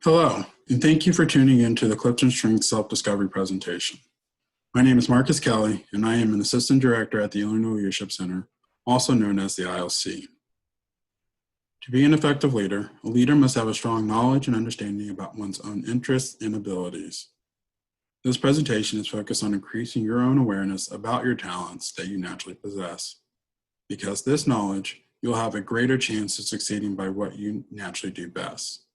Hello, and thank you for tuning in to the CliftonStrengths Self-Discovery Presentation. My name is Marcus Kelly, and I am an Assistant Director at the Illinois Leadership Center, also known as the ILC. To be an effective leader, a leader must have a strong knowledge and understanding about one's own interests and abilities. This presentation is focused on increasing your own awareness about your talents that you naturally possess. Because this knowledge, you'll have a greater chance of succeeding by what you naturally do best.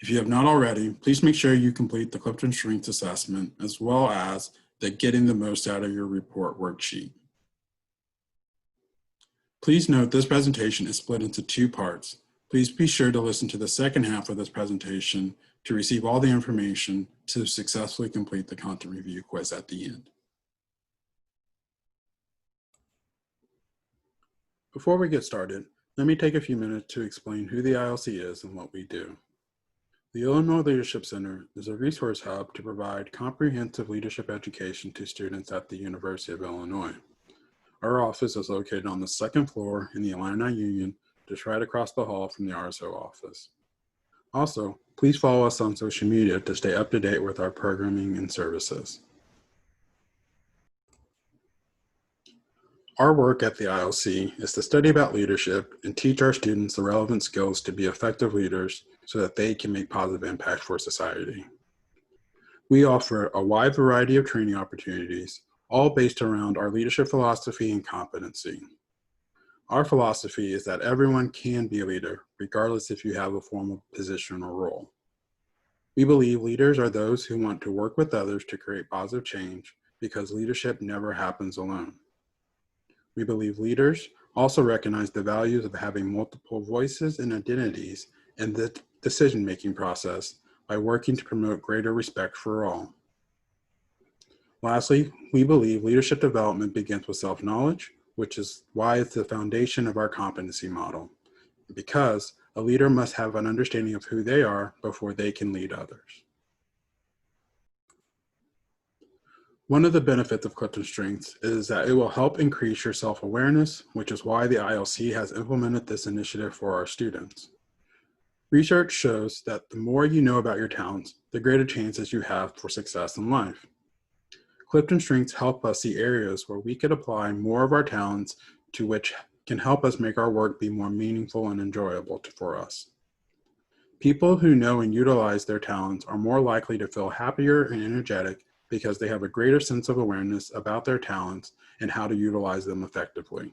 If you have not already, please make sure you complete the CliftonStrengths assessment as well as the Getting the Most Out of Your Report worksheet. Please note this presentation is split into two parts. Please be sure to listen to the second half of this presentation to receive all the information to successfully complete the content review quiz at the end. Before we get started, let me take a few minutes to explain who the ILC is and what we do. The Illinois Leadership Center is a resource hub to provide comprehensive leadership education to students at the University of Illinois. Our office is located on the second floor in the Illini Union, just right across the hall from the RSO office. Also, please follow us on social media to stay up to date with our programming and services. Our work at the ILC is to study about leadership and teach our students the relevant skills to be effective leaders so that they can make positive impact for society. We offer a wide variety of training opportunities, all based around our leadership philosophy and competency. Our philosophy is that everyone can be a leader, regardless if you have a formal position or role. We believe leaders are those who want to work with others to create positive change because leadership never happens alone. We believe leaders also recognize the values of having multiple voices and identities in the decision-making process by working to promote greater respect for all. Lastly, we believe leadership development begins with self-knowledge, which is why it's the foundation of our competency model, because a leader must have an understanding of who they are before they can lead others. One of the benefits of CliftonStrengths is that it will help increase your self-awareness, which is why the ILC has implemented this initiative for our students. Research shows that the more you know about your talents, the greater chances you have for success in life. CliftonStrengths help us see areas where we could apply more of our talents to which can help us make our work be more meaningful and enjoyable for us. People who know and utilize their talents are more likely to feel happier and energetic because they have a greater sense of awareness about their talents and how to utilize them effectively.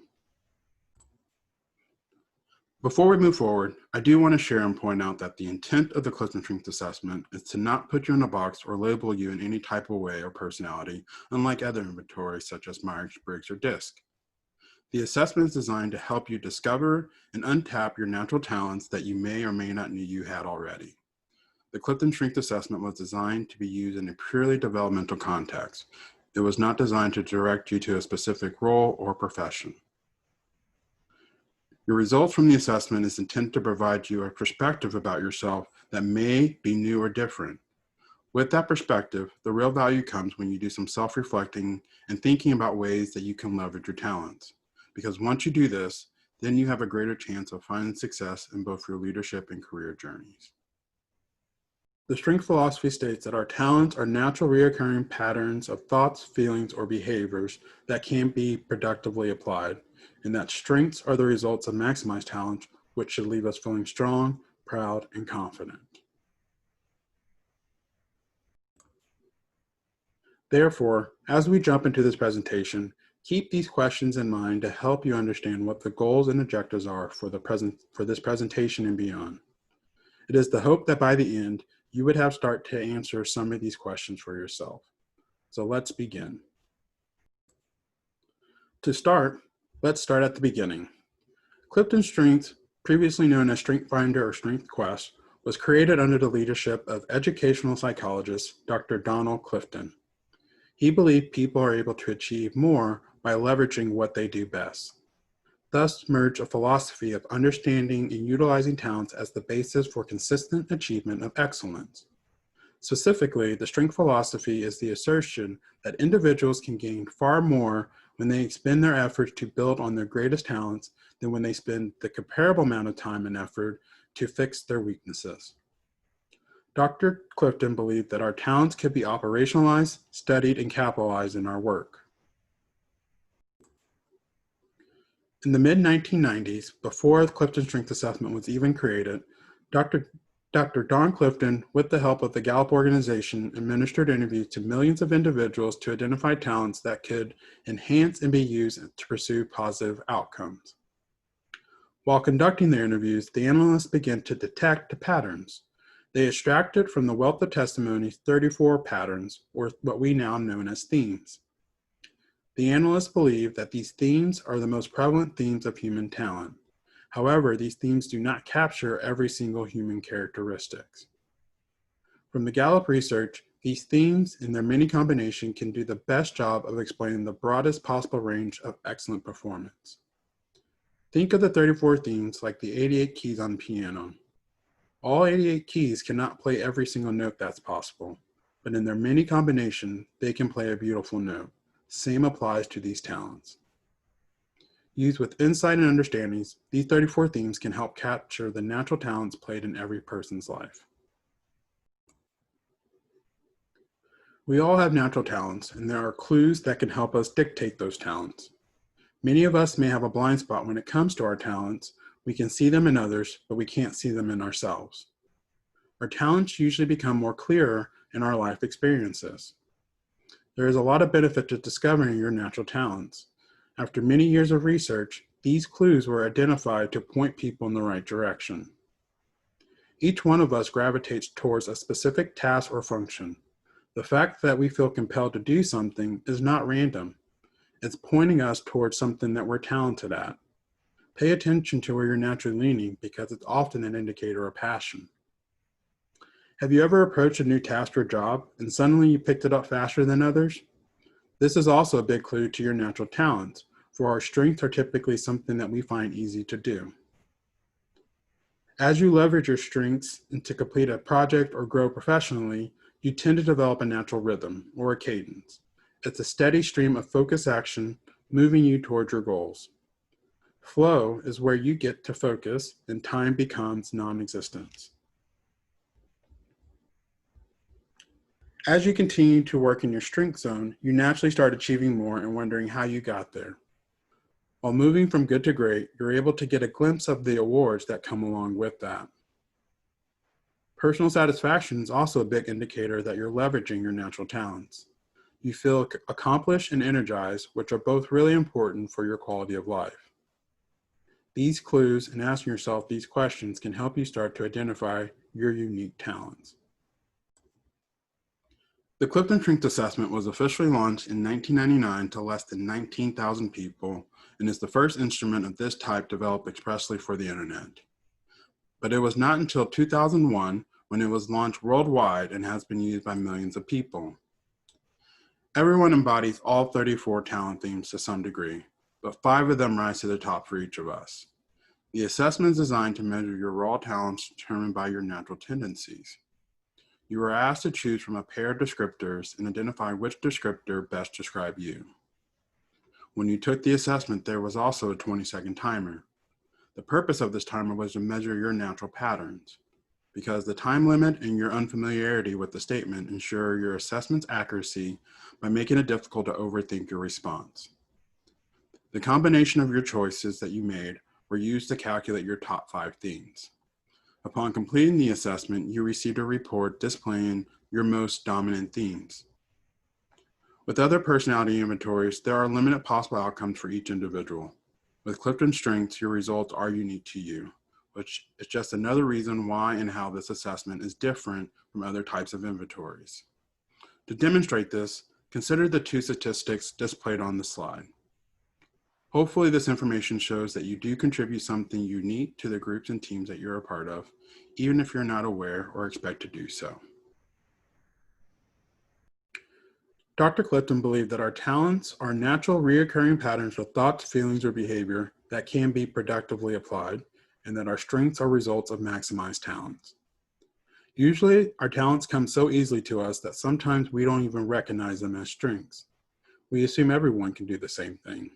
Before we move forward, I do want to share and point out that the intent of the CliftonStrengths assessment is to not put you in a box or label you in any type of way or personality, unlike other inventories such as Myers-Briggs or DISC. The assessment is designed to help you discover and untap your natural talents that you may or may not know you had already. The CliftonStrengths assessment was designed to be used in a purely developmental context. It was not designed to direct you to a specific role or profession. Your results from the assessment is intended to provide you a perspective about yourself that may be new or different. With that perspective, the real value comes when you do some self-reflecting and thinking about ways that you can leverage your talents. Because once you do this, then you have a greater chance of finding success in both your leadership and career journeys. The strength philosophy states that our talents are natural reoccurring patterns of thoughts, feelings, or behaviors that can be productively applied, and that strengths are the results of maximized talent, which should leave us feeling strong, proud, and confident. Therefore, as we jump into this presentation, keep these questions in mind to help you understand what the goals and objectives are for this presentation and beyond. It is the hope that by the end, you would have start to answer some of these questions for yourself. So let's begin. To start, let's start at the beginning. CliftonStrengths, previously known as StrengthsFinder or StrengthsQuest, was created under the leadership of educational psychologist Dr. Donald Clifton. He believed people are able to achieve more by leveraging what they do best. Thus merged a philosophy of understanding and utilizing talents as the basis for consistent achievement of excellence. Specifically, the strength philosophy is the assertion that individuals can gain far more when they expend their efforts to build on their greatest talents than when they spend the comparable amount of time and effort to fix their weaknesses. Dr. Clifton believed that our talents could be operationalized, studied, and capitalized in our work. In the mid-1990s, before the Clifton Strengths Assessment was even created, Dr. Don Clifton, with the help of the Gallup organization, administered interviews to millions of individuals to identify talents that could enhance and be used to pursue positive outcomes. While conducting their interviews, the analysts began to detect the patterns. They extracted from the wealth of testimonies 34 patterns, or what we now know as themes. The analysts believe that these themes are the most prevalent themes of human talent. However, these themes do not capture every single human characteristics. From the Gallup research, these themes and their many combinations can do the best job of explaining the broadest possible range of excellent performance. Think of the 34 themes like the 88 keys on the piano. All 88 keys cannot play every single note that's possible, but in their many combinations, they can play a beautiful note. Same applies to these talents. Used with insight and understandings, these 34 themes can help capture the natural talents played in every person's life. We all have natural talents, and there are clues that can help us dictate those talents. Many of us may have a blind spot when it comes to our talents. We can see them in others, but we can't see them in ourselves. Our talents usually become more clearer in our life experiences. There is a lot of benefit to discovering your natural talents. After many years of research, these clues were identified to point people in the right direction. Each one of us gravitates towards a specific task or function. The fact that we feel compelled to do something is not random. It's pointing us towards something that we're talented at. Pay attention to where you're naturally leaning because it's often an indicator of passion. Have you ever approached a new task or job and suddenly you picked it up faster than others? This is also a big clue to your natural talents, for our strengths are typically something that we find easy to do. As you leverage your strengths to complete a project or grow professionally, you tend to develop a natural rhythm or a cadence. It's a steady stream of focused action moving you towards your goals. Flow is where you get to focus and time becomes non-existent. As you continue to work in your strength zone, you naturally start achieving more and wondering how you got there. While moving from good to great, you're able to get a glimpse of the awards that come along with that. Personal satisfaction is also a big indicator that you're leveraging your natural talents. You feel accomplished and energized, which are both really important for your quality of life. These clues and asking yourself these questions can help you start to identify your unique talents. The Clifton Strengths Assessment was officially launched in 1999 to less than 19,000 people and is the first instrument of this type developed expressly for the internet. But it was not until 2001 when it was launched worldwide and has been used by millions of people. Everyone embodies all 34 talent themes to some degree, but 5 of them rise to the top for each of us. The assessment is designed to measure your raw talents determined by your natural tendencies. You are asked to choose from a pair of descriptors and identify which descriptor best describes you. When you took the assessment, there was also a 20-second timer. The purpose of this timer was to measure your natural patterns, because the time limit and your unfamiliarity with the statement ensure your assessment's accuracy by making it difficult to overthink your response. The combination of your choices that you made were used to calculate your top 5 themes. Upon completing the assessment, you received a report displaying your most dominant themes. With other personality inventories, there are limited possible outcomes for each individual. With Clifton Strengths, your results are unique to you, which is just another reason why and how this assessment is different from other types of inventories. To demonstrate this, consider the 2 statistics displayed on the slide. Hopefully this information shows that you do contribute something unique to the groups and teams that you're a part of, even if you're not aware or expect to do so. Dr. Clifton believed that our talents are natural reoccurring patterns of thoughts, feelings, or behavior that can be productively applied, and that our strengths are results of maximized talents. Usually, our talents come so easily to us that sometimes we don't even recognize them as strengths. We assume everyone can do the same thing.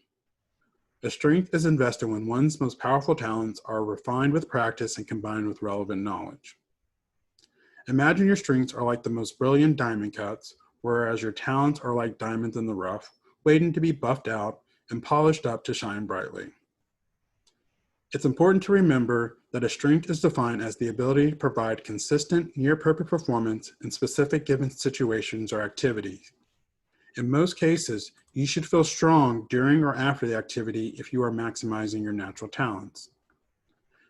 A strength is invested when one's most powerful talents are refined with practice and combined with relevant knowledge. Imagine your strengths are like the most brilliant diamond cuts, whereas your talents are like diamonds in the rough, waiting to be buffed out and polished up to shine brightly. It's important to remember that a strength is defined as the ability to provide consistent, near-perfect performance in specific given situations or activities. In most cases, you should feel strong during or after the activity if you are maximizing your natural talents.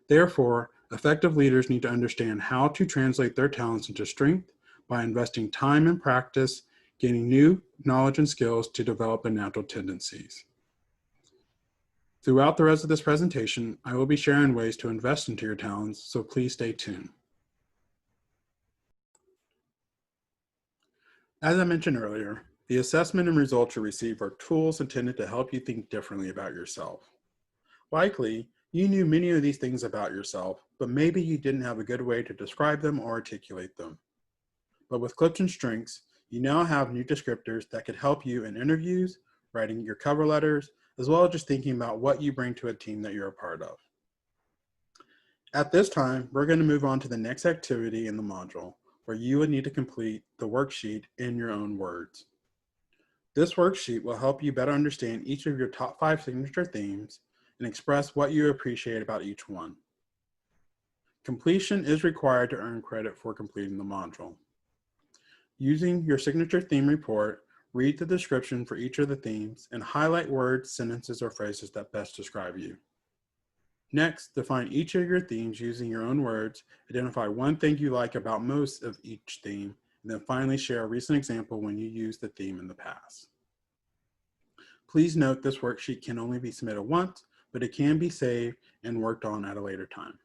Therefore, effective leaders need to understand how to translate their talents into strength by investing time in practice, gaining new knowledge and skills to develop their natural tendencies. Throughout the rest of this presentation, I will be sharing ways to invest into your talents, so please stay tuned. As I mentioned earlier, the assessment and results you receive are tools intended to help you think differently about yourself. Likely, you knew many of these things about yourself, but maybe you didn't have a good way to describe them or articulate them. But with CliftonStrengths, you now have new descriptors that could help you in interviews, writing your cover letters, as well as just thinking about what you bring to a team that you're a part of. At this time, we're going to move on to the next activity in the module, where you would need to complete the worksheet in your own words. This worksheet will help you better understand each of your top 5 signature themes and express what you appreciate about each one. Completion is required to earn credit for completing the module. Using your signature theme report, read the description for each of the themes and highlight words, sentences, or phrases that best describe you. Next, define each of your themes using your own words, identify one thing you like about most of each theme, and then finally share a recent example when you used the theme in the past. Please note this worksheet can only be submitted once, but it can be saved and worked on at a later time.